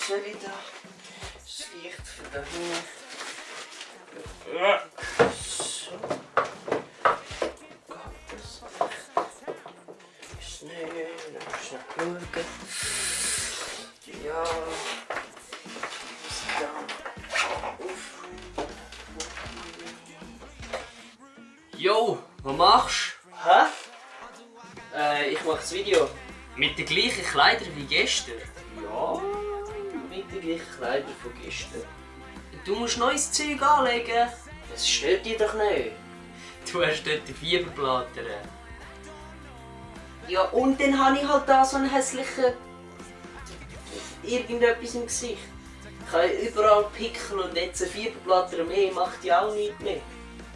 soll ich da das Licht von da hinten? So. Geht das? Schnell schauen. Ja. Jo, was machst du? Hä? Ich mache das Video. du? Mit den gleichen Kleidern wie gestern? Ja, mit den gleichen Kleidern von gestern. Du musst neues Zeug anlegen. Das stört dich doch nicht. Du hast dort die Fieberblätter. Ja, und dann habe ich halt da so einen hässlichen... irgendetwas im Gesicht. Ich habe überall Pickel und jetzt ein Fieberblätter mehr, macht ja auch nichts mehr.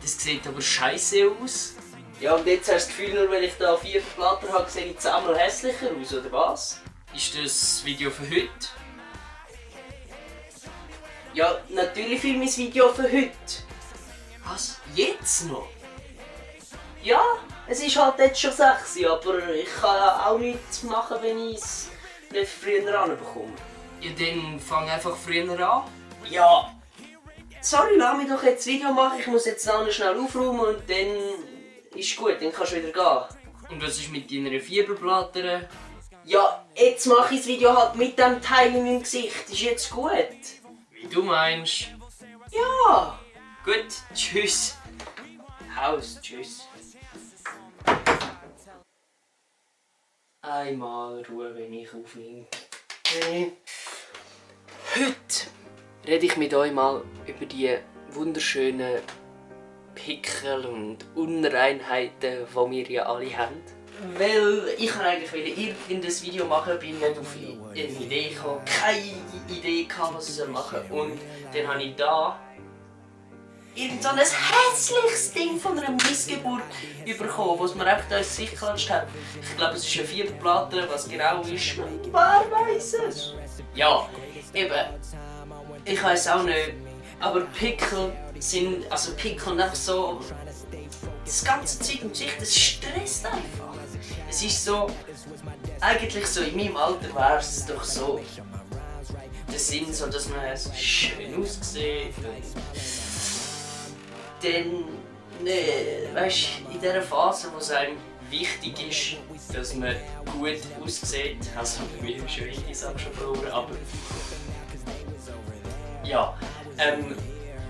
Das sieht aber scheiße aus. Ja, und jetzt hast du das Gefühl, nur weil ich da Fieberblätter habe, sehe ich 10-mal hässlicher aus, oder was? Ist das Video für heute? Ja, natürlich filme ich das Video für heute. Was? Jetzt noch? Ja, es ist halt jetzt schon 6 Uhr, aber ich kann auch nichts machen, wenn ich es nicht früher ranbekomme. Ja, dann fang einfach früher an. Ja. Sorry, lass mich doch jetzt das Video machen. Ich muss jetzt noch schnell aufräumen und dann ist gut, dann kannst du wieder gehen. Und was ist mit deiner Fieberblätter? Ja, jetzt mache ich das Video halt mit dem Teil in meinem Gesicht. Ist jetzt gut? Wie du meinst. Ja. Gut, tschüss. Haus, tschüss. Einmal Ruhe, wenn ich aufnehme. Heute rede ich mit euch mal über die wunderschönen Pickel und Unreinheiten, die wir ja alle haben. Weil ich eigentlich irgendein Video machen, bin nicht auf eine Idee gekommen, keine Idee gehabt, was ich machen soll. Und dann habe ich da irgend so ein hässliches Ding von einer Missgeburt bekommen, was mir einfach da ins Gesicht geklatscht hat. Ich glaube, es ist eine Fieberblätter, was genau ist. Wer weiß es? Ja, eben. Ich weiß auch nicht. Aber Pickel sind, also Pickel und einfach so, das ganze Zeug im Gesicht, das stresst einfach. Es ist so, eigentlich so in meinem Alter wäre es doch so, der Sinn so, dass man so schön aussieht. Dann, weißt du, in dieser Phase, wo es einem wichtig ist, dass man gut aussieht, also bei mir ist schon richtig schon verloren, aber ja,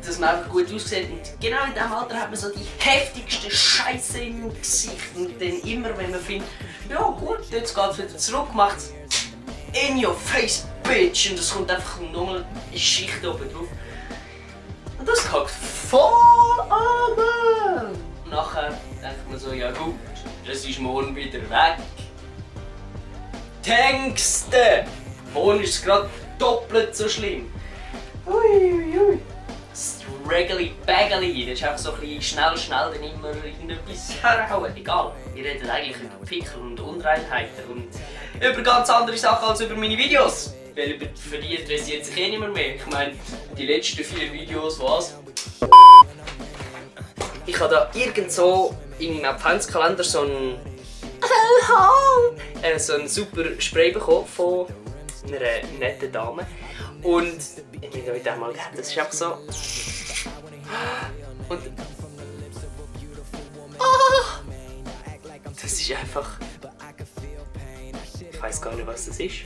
dass man einfach gut aussieht und genau in diesem Alter hat man so die heftigste Scheiße im Gesicht und dann immer, wenn man findet, ja gut, jetzt geht es wieder zurück, macht es in your face, bitch, und es kommt einfach nochmal eine Schicht oben drauf. Und das kackt voll an. Nachher denkt man so, ja gut, das ist morgen wieder weg. Denkst du, morgen ist es gerade doppelt so schlimm. Uiuiui. Das Regally Baggly, das ist einfach so ein bisschen schnell dann immer irgendetwas herhauen. Egal, wir reden eigentlich über Pickel und Unreinheiten und über ganz andere Sachen als über meine Videos. Weil für die interessiert sich eh niemand mehr. Ich meine, die letzten 4 Videos, was? Ich habe da irgend so in meinem Adventskalender so ein super Spray bekommen von einer netten Dame. Und ich bin euch das mal gegeben. Das ist einfach so. Und. Das ist einfach. Ich weiß gar nicht, was das ist.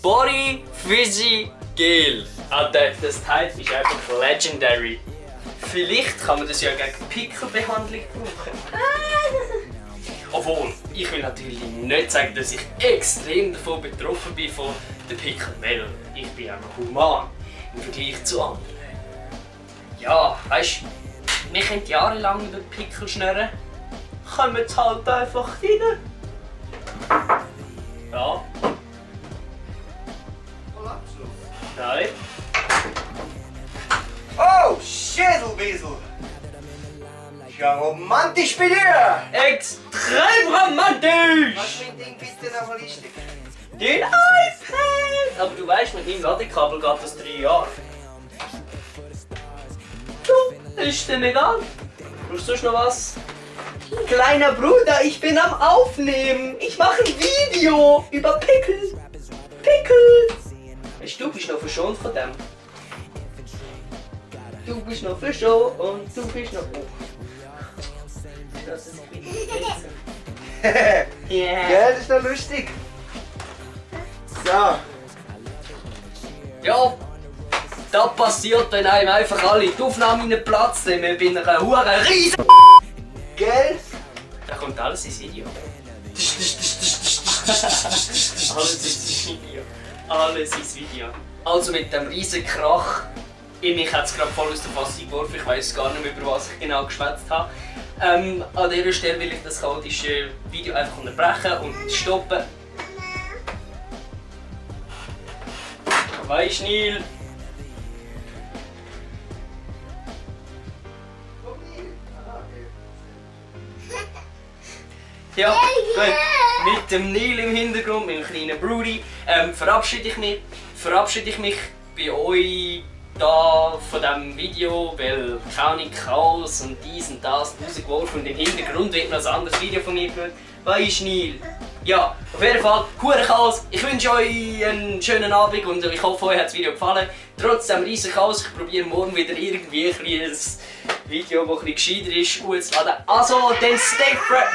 Body Fizzy Gel. Das Teil ist einfach legendary. Vielleicht kann man das ja gegen Pickelbehandlung brauchen. Obwohl, ich will natürlich nicht sagen, dass ich extrem davon betroffen bin von den Pickeln, weil ich bin einfach human im Vergleich zu anderen. Ja, weißt du, wir können jahrelang über Pickel schnurren, kommen jetzt halt einfach rein. Ja. Nein. Oh, Schädelwesel! Ist ja romantisch bei dir! Extrem romantisch! Was für ein Ding bist du denn nochmal ist? Den iPad! Aber du weißt, mit meinem Ladekabel geht das 3 Jahre. Du, ist dir egal? Brauchst du sonst noch was? Kleiner Bruder, ich bin am Aufnehmen. Ich mache ein Video über Pickel. Pickel! Du bist noch verschont von dem. Du bist noch verschont und du bist noch... Oh. Das ist yeah. Ja, das ist noch lustig. So. Ja, da passiert dann einem einfach alle die Aufnahme in den Platz nehmen. Ich bin ein huren riesen... Gell? Da kommt alles ins Video. Alles ins Video. Alles ins Video. Also mit dem riesen Krach. Mich hat es gerade voll aus der Fassung geworfen. Ich weiss gar nicht mehr, über was ich genau geschwätzt habe. An dieser Stelle will ich das chaotische Video einfach unterbrechen und stoppen. Weisst Neil? Ja, gut. Mit dem Neil im Hintergrund, mit dem kleinen Brudi, verabschiede ich mich bei euch da von diesem Video, weil keine Chaos und dies und das rausgeworfen und im Hintergrund wird noch ein anderes Video von mir gehört. Weisst Neil? Ja, auf jeden Fall, hure Chaos. Ich wünsche euch einen schönen Abend und ich hoffe, euch hat das Video gefallen. Trotz dem riesen Chaos, ich probiere morgen wieder irgendwie ein Video, das ein bisschen gescheiter ist, hochzuladen. Also, dann stay fresh.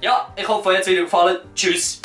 Ja, ich hoffe, euch hat das Video gefallen. Tschüss.